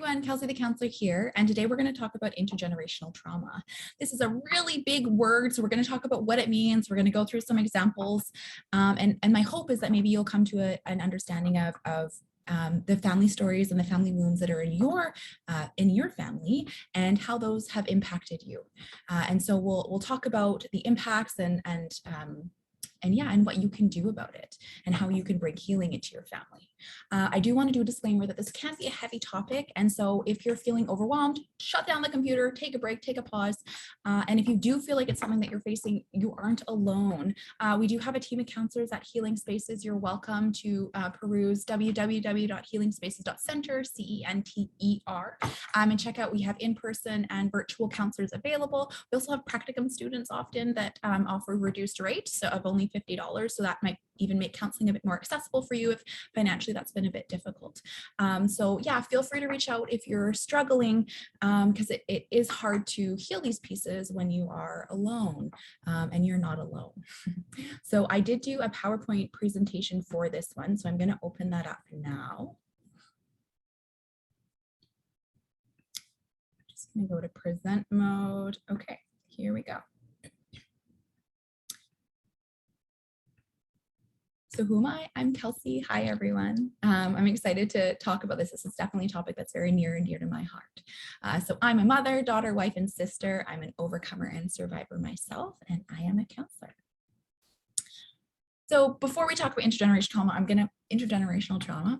everyone, Kelsey the Counsellor here, and today we're going to talk about intergenerational trauma. This is a really big word, so we're going to talk about what it means. We're going to go through some examples, and my hope is that maybe you'll come to an understanding of the family stories and the family wounds that are in your family and how those have impacted you. And so we'll talk about the impacts and what you can do about it and how you can bring healing into your family. I do want to do a disclaimer that this can be a heavy topic. And so if you're feeling overwhelmed, shut down the computer, take a break, take a pause. And if you do feel like it's something that you're facing, you aren't alone. We do have a team of counselors at Healing Spaces. You're welcome to peruse www.healingspaces.center, CENTER, and check out, we have in-person and virtual counselors available. We also have practicum students often that offer reduced rates of only $50. So that might even make counseling a bit more accessible for you if financially that's been a bit difficult. So yeah, feel free to reach out if you're struggling, because it is hard to heal these pieces when you are alone, and you're not alone. So I did do a PowerPoint presentation for this one, so I'm going to open that up now. I'm just going to go to present mode. Okay, here we go. So who am I? I'm Kelsey. Hi, everyone. I'm excited to talk about this. This is definitely a topic that's very near and dear to my heart. So I'm a mother, daughter, wife, and sister. I'm an overcomer and survivor myself, and I am a counselor. So before we talk about intergenerational trauma,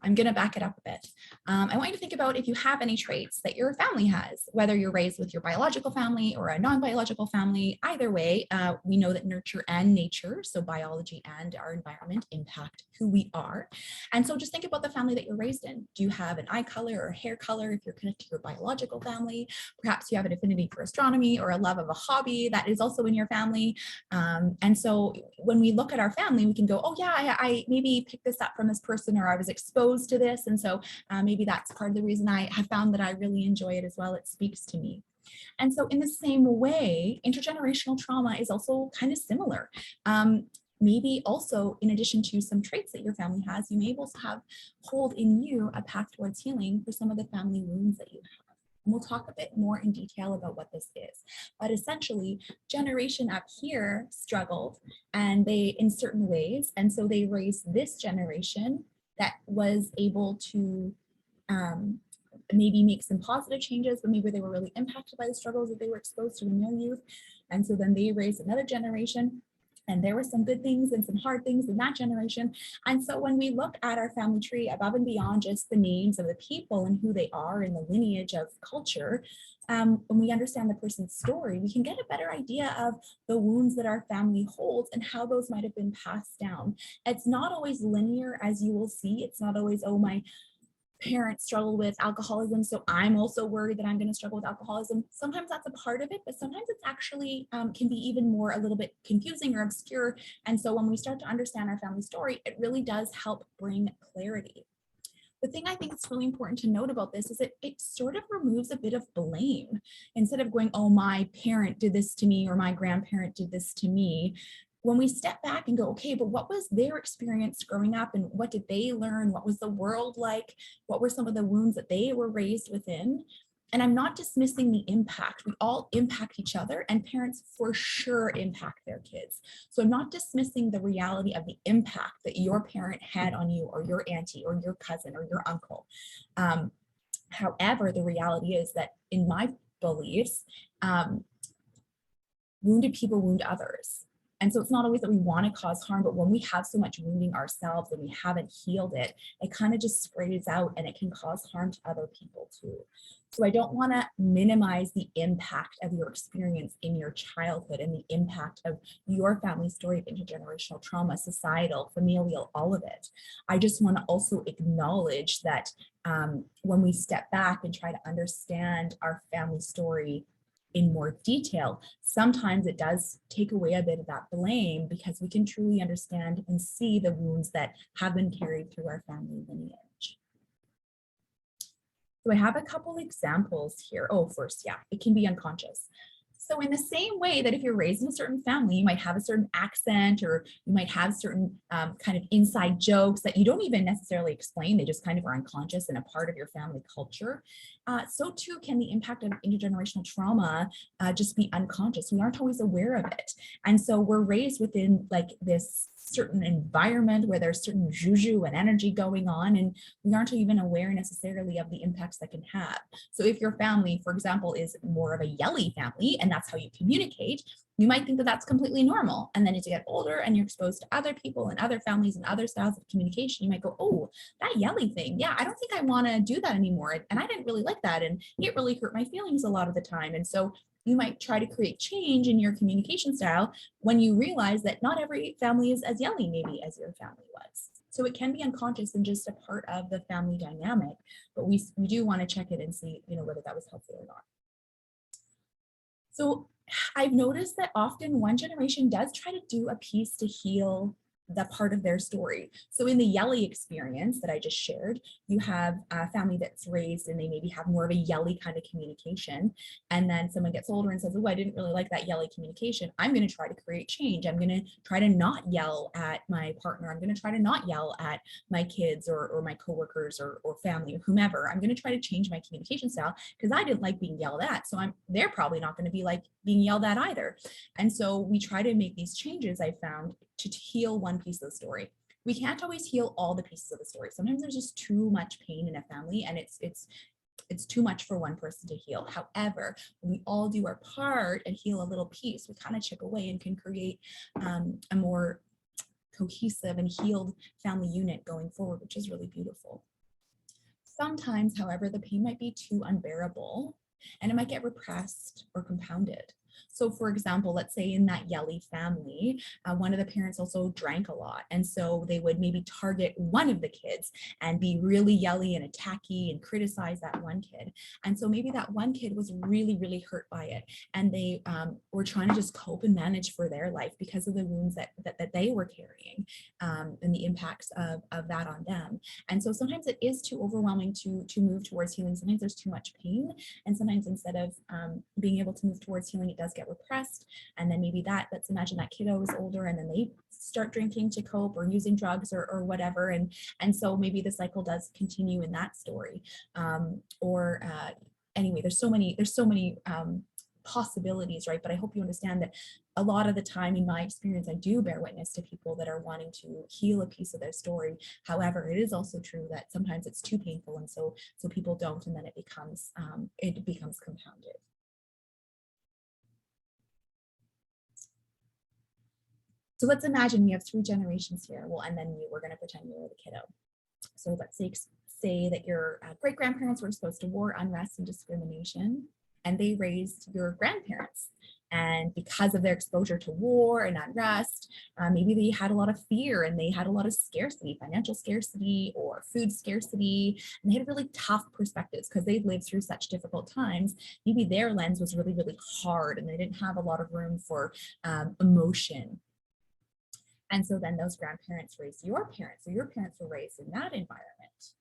I'm going to back it up a bit. I want you to think about if you have any traits that your family has, whether you're raised with your biological family or a non-biological family. Either way, we know that nurture and nature, so biology and our environment, impact who we are. And so just think about the family that you're raised in. Do you have an eye color or hair color if you're connected to your biological family? Perhaps you have an affinity for astronomy or a love of a hobby that is also in your family. And so when we look at our family, we can go, oh yeah, I maybe picked this up from this person, or I was exposed to this. And so maybe that's part of the reason I have found that I really enjoy it as well. It speaks to me. And so in the same way, intergenerational trauma is also kind of similar. Maybe also, in addition to some traits that your family has, you may also hold in you a path towards healing for some of the family wounds that you have. And we'll talk a bit more in detail about what this is. But essentially, generation up here struggled, and they, in certain ways, and so they raised this generation that was able to maybe make some positive changes, but maybe they were really impacted by the struggles that they were exposed to in their youth. And so then they raised another generation, and there were some good things and some hard things in that generation. And so when we look at our family tree above and beyond just the names of the people and who they are in the lineage of culture, when we understand the person's story, we can get a better idea of the wounds that our family holds and how those might have been passed down. It's not always linear, as you will see. It's not always, oh, my parents struggle with alcoholism, so I'm also worried that I'm going to struggle with alcoholism. Sometimes that's a part of it, but sometimes it's actually can be even more a little bit confusing or obscure. And so when we start to understand our family story, it really does help bring clarity. The thing I think is really important to note about this is that it sort of removes a bit of blame. Instead of going, oh, my parent did this to me, or my grandparent did this to me, when we step back and go, okay, but what was their experience growing up, and what did they learn? What was the world like? What were some of the wounds that they were raised within? And I'm not dismissing the impact. We all impact each other, and parents for sure impact their kids. So I'm not dismissing the reality of the impact that your parent had on you, or your auntie, or your cousin, or your uncle. However, the reality is that in my beliefs, wounded people wound others. And so it's not always that we want to cause harm, but when we have so much wounding ourselves and we haven't healed it, it kind of just sprays out, and it can cause harm to other people too. So I don't want to minimize the impact of your experience in your childhood and the impact of your family story of intergenerational trauma, societal, familial, all of it. I just want to also acknowledge that when we step back and try to understand our family story in more detail, sometimes it does take away a bit of that blame, because we can truly understand and see the wounds that have been carried through our family lineage. So I have a couple examples here. Oh, first, yeah, it can be unconscious. So in the same way that if you're raised in a certain family, you might have a certain accent, or you might have certain kind of inside jokes that you don't even necessarily explain. They just kind of are unconscious and a part of your family culture. So too can the impact of intergenerational trauma just be unconscious. We aren't always aware of it. And so we're raised within like this certain environment where there's certain juju and energy going on, and we aren't even aware necessarily of the impacts that can have. So if your family, for example, is more of a yelly family and that's how you communicate, you might think that that's completely normal. And then as you get older and you're exposed to other people and other families and other styles of communication, you might go, oh, that yelly thing, yeah, I don't think I want to do that anymore. And I didn't really like that. And it really hurt my feelings a lot of the time. And so you might try to create change in your communication style when you realize that not every family is as yelly maybe as your family was. So it can be unconscious and just a part of the family dynamic, but we do want to check it and see, whether that was helpful or not. So I've noticed that often one generation does try to do a piece to heal that part of their story. So in the yelly experience that I just shared, you have a family that's raised and they maybe have more of a yelly kind of communication. And then someone gets older and says, oh, I didn't really like that yelly communication. I'm going to try to create change. I'm going to try to not yell at my partner. I'm going to try to not yell at my kids or my coworkers or family or whomever. I'm going to try to change my communication style because I didn't like being yelled at. So they're probably not going to be like being yelled at either. And so we try to make these changes, I found, to heal one piece of the story. We can't always heal all the pieces of the story. Sometimes there's just too much pain in a family and it's too much for one person to heal. However, when we all do our part and heal a little piece, we kind of chip away and can create a more cohesive and healed family unit going forward, which is really beautiful. Sometimes, however, the pain might be too unbearable and it might get repressed or compounded. So for example, let's say in that yelly family, one of the parents also drank a lot. And so they would maybe target one of the kids and be really yelly and attacky and criticize that one kid. And so maybe that one kid was really, really hurt by it. And they were trying to just cope and manage for their life because of the wounds that they were carrying and the impacts of that on them. And so sometimes it is too overwhelming to move towards healing. Sometimes there's too much pain. And sometimes instead of being able to move towards healing, it does get repressed. And then maybe let's imagine that kiddo is older and then they start drinking to cope or using drugs or whatever. And so maybe the cycle does continue in that story. Anyway, there's so many possibilities, right? But I hope you understand that a lot of the time in my experience, I do bear witness to people that are wanting to heal a piece of their story. However, it is also true that sometimes it's too painful. And so people don't, and then it becomes compounded. So let's imagine we have 3 generations here. Well, and then we're going to pretend you're the kiddo. So let's say that your great-grandparents were exposed to war, unrest, and discrimination, and they raised your grandparents. And because of their exposure to war and unrest, maybe they had a lot of fear and they had a lot of scarcity, financial scarcity or food scarcity. And they had really tough perspectives because they'd lived through such difficult times. Maybe their lens was really, really hard and they didn't have a lot of room for emotion. And so then those grandparents raised your parents. So your parents were raised in that environment.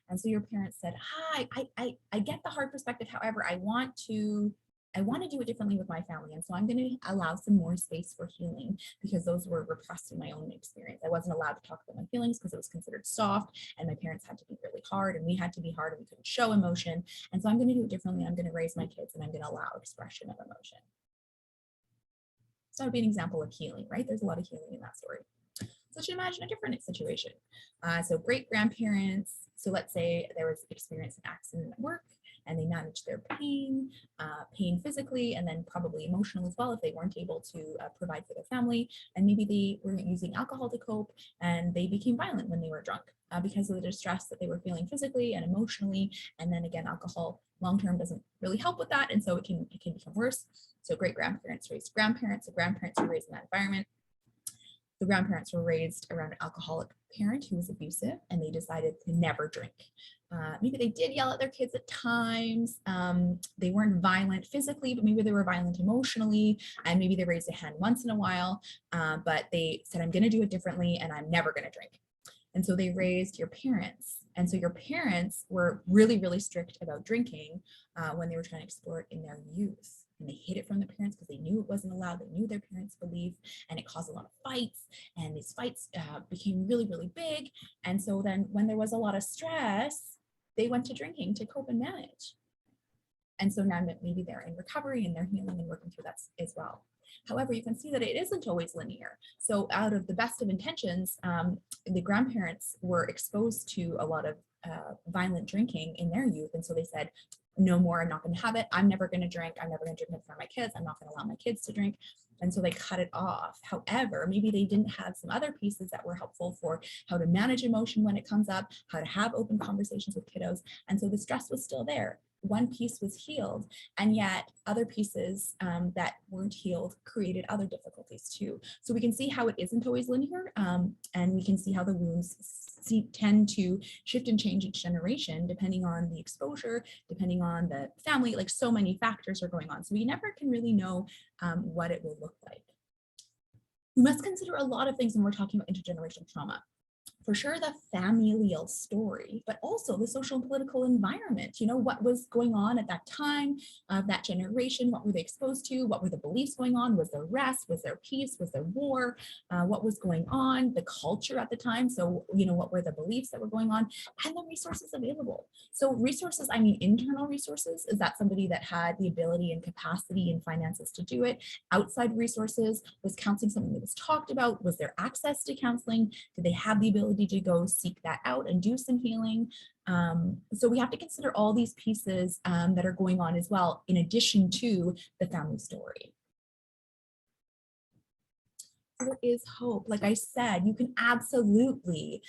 And so your parents said, hi, I get the hard perspective. However, I want to do it differently with my family. And so I'm going to allow some more space for healing because those were repressed in my own experience. I wasn't allowed to talk about my feelings because it was considered soft and my parents had to be really hard and we had to be hard and we couldn't show emotion. And so I'm going to do it differently. I'm going to raise my kids and I'm going to allow expression of emotion. So that would be an example of healing, right? There's a lot of healing in that story. So let's imagine a different situation. So great-grandparents, so let's say there was experience an accident at work and they managed their pain physically and then probably emotional as well if they weren't able to provide for their family. And maybe they were using alcohol to cope and they became violent when they were drunk because of the distress that they were feeling physically and emotionally. And then again, alcohol long-term doesn't really help with that. And so it can become worse. So great-grandparents raised grandparents, so grandparents were raised in that environment. The grandparents were raised around an alcoholic parent who was abusive and they decided to never drink. Maybe they did yell at their kids at times. They weren't violent physically, but maybe they were violent emotionally. And maybe they raised a hand once in a while, but they said, I'm going to do it differently and I'm never going to drink. And so they raised your parents. And so your parents were really, really strict about drinking when they were trying to explore it in their youth. and they hid it from the parents because they knew it wasn't allowed. They knew their parents' belief, and it caused a lot of fights, and these fights became really, really big. And so then when there was a lot of stress, they went to drinking to cope and manage. And so now maybe they're in recovery and they're healing and working through that as well. However, you can see that it isn't always linear. So out of the best of intentions, the grandparents were exposed to a lot of violent drinking in their youth. And so they said, no more, I'm not going to have it. I'm never going to drink. I'm never going to drink in front of my kids. I'm not going to allow my kids to drink. And so they cut it off. However, maybe they didn't have some other pieces that were helpful for how to manage emotion when it comes up, how to have open conversations with kiddos. And so the stress was still there. One piece was healed, and yet other pieces that weren't healed created other difficulties too. So we can see how it isn't always linear, and we can see how the wounds tend to shift and change each generation depending on the exposure, depending on the family. Like, so many factors are going on. So we never can really know what it will look like. We must consider a lot of things when we're talking about intergenerational trauma. For sure, the familial story, but also the social and political environment. You know, what was going on at that time of that generation? What were they exposed to? What were the beliefs going on? Was there rest? Was there peace? Was there war? What was going on? The culture at the time. So, you know, what were the beliefs that were going on? And the resources available. So resources, I mean, internal resources. Is that somebody that had the ability and capacity and finances to do it? Outside resources, was counseling something that was talked about? Was there access to counseling? Did they have the ability to go seek that out and do some healing? So we have to consider all these pieces that are going on as well, in addition to the family story. There is hope. Like I said, you can absolutely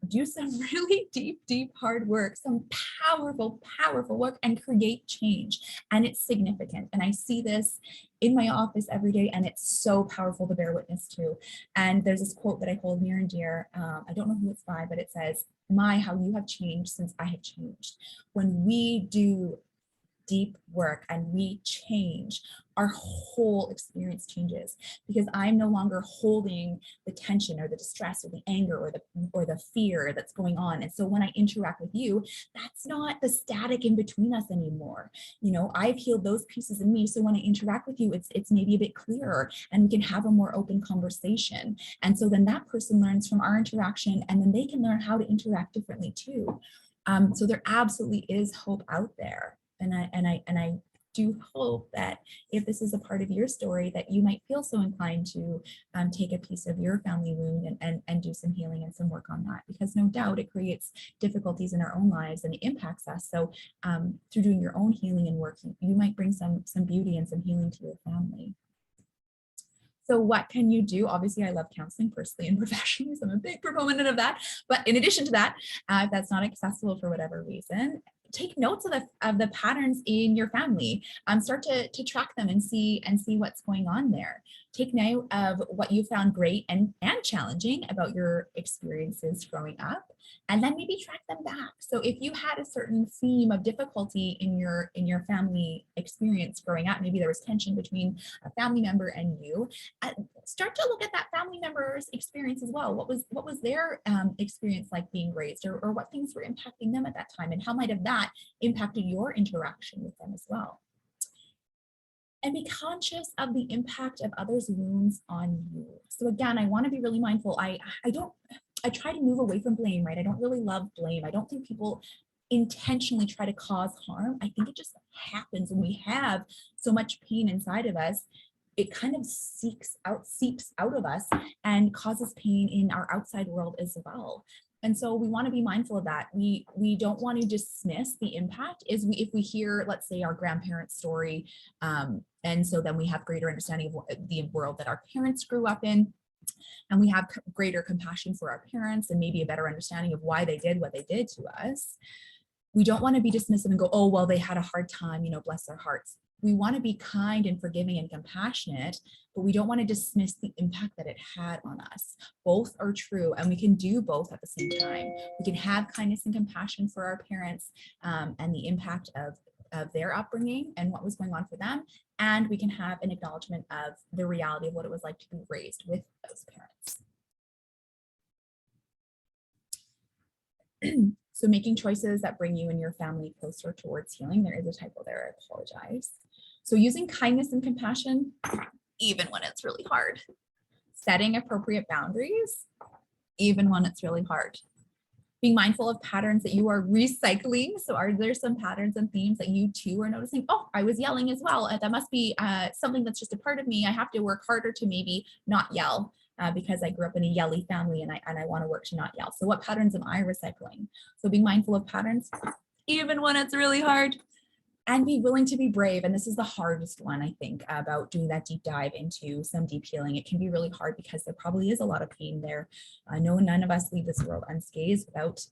do some really deep, hard work, some powerful work, and create change. And it's significant. And I see this in my office every day, and it's so powerful to bear witness to. And there's this quote that I hold near and dear. I don't know who it's by, but it says, "My, how you have changed since I have changed." When we do deep work and we change, our whole experience changes, because I'm no longer holding the tension or the distress or the anger or the fear that's going on. And so when I interact with you, that's not the static in between us anymore. You know, I've healed those pieces in me. So when I interact with you, it's maybe a bit clearer, and we can have a more open conversation. And so then that person learns from our interaction, and then they can learn how to interact differently too. So there absolutely is hope out there. And I do hope that if this is a part of your story, that you might feel so inclined to take a piece of your family wound and do some healing and some work on that, because no doubt it creates difficulties in our own lives and it impacts us. So through doing your own healing and work, you might bring some beauty and some healing to your family. So what can you do? Obviously, I love counseling personally and professionally, so I'm a big proponent of that. But in addition to that, if that's not accessible for whatever reason, take notes of the patterns in your family. Start to track them and see what's going on there. Take note of what you found great and challenging about your experiences growing up, and then maybe track them back. So if you had a certain theme of difficulty in your family experience growing up, maybe there was tension between a family member and you, start to look at that family member's experience as well. What was their experience like being raised, or what things were impacting them at that time, and how might have that impacted your interaction with them as well. And be conscious of the impact of others' wounds on you. So again, I want to be really mindful. I try to move away from blame, right? I don't really love blame. I don't think people intentionally try to cause harm. I think it just happens when we have so much pain inside of us. It kind of seeps out of us and causes pain in our outside world as well. And so we want to be mindful of that. We don't want to dismiss the impact. If we hear, let's say, our grandparents' story, and so then we have greater understanding of the world that our parents grew up in, and we have greater compassion for our parents and maybe a better understanding of why they did what they did to us. We don't want to be dismissive and go, oh, well, they had a hard time, bless their hearts. We want to be kind and forgiving and compassionate, but we don't want to dismiss the impact that it had on us. Both are true, and we can do both at the same time. We can have kindness and compassion for our parents and the impact of their upbringing and what was going on for them, and we can have an acknowledgement of the reality of what it was like to be raised with those parents. So making choices that bring you and your family closer towards healing. There is a typo there, I apologize. So using kindness and compassion, even when it's really hard. Setting appropriate boundaries, even when it's really hard. Being mindful of patterns that you are recycling. So are there some patterns and themes that you too are noticing? Oh, I was yelling as well. That must be something that's just a part of me. I have to work harder to maybe not yell because I grew up in a yelly family and I want to work to not yell. So what patterns am I recycling? So being mindful of patterns, even when it's really hard. And be willing to be brave. And this is the hardest one, I think, about doing that deep dive into some deep healing. It can be really hard because there probably is a lot of pain there. I know none of us leave this world unscathed without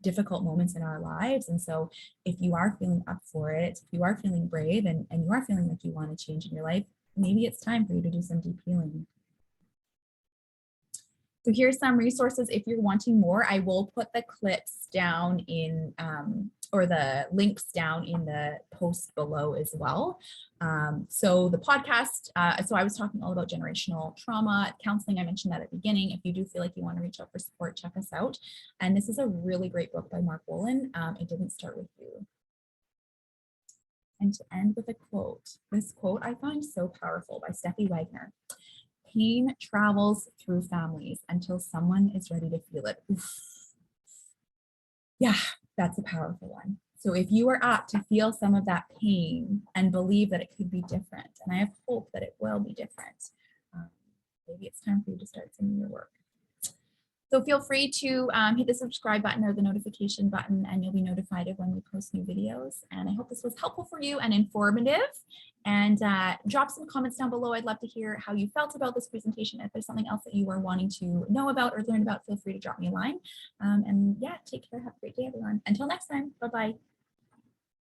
difficult moments in our lives. And so if you are feeling up for it, if you are feeling brave and you are feeling like you want to change in your life, maybe it's time for you to do some deep healing. So here's some resources if you're wanting more. I will put the clips down in, or the links down in the post below as well. So the podcast, so I was talking all about generational trauma counseling. I mentioned that at the beginning. If you do feel like you want to reach out for support, check us out. And this is a really great book by Mark Wolynn. It Didn't Start With You. And to end with a quote, this quote I find so powerful by Steffi Wagner. Pain travels through families until someone is ready to feel it. Oof. Yeah, that's a powerful one. So if you are apt to feel some of that pain and believe that it could be different, and I have hope that it will be different, maybe it's time for you to start sending your work. So feel free to hit the subscribe button or the notification button, and you'll be notified of when we post new videos. And I hope this was helpful for you and informative. And drop some comments down below. I'd love to hear how you felt about this presentation. If there's something else that you are wanting to know about or learn about, feel free to drop me a line. And yeah, take care. Have a great day, everyone. Until next time. Bye-bye.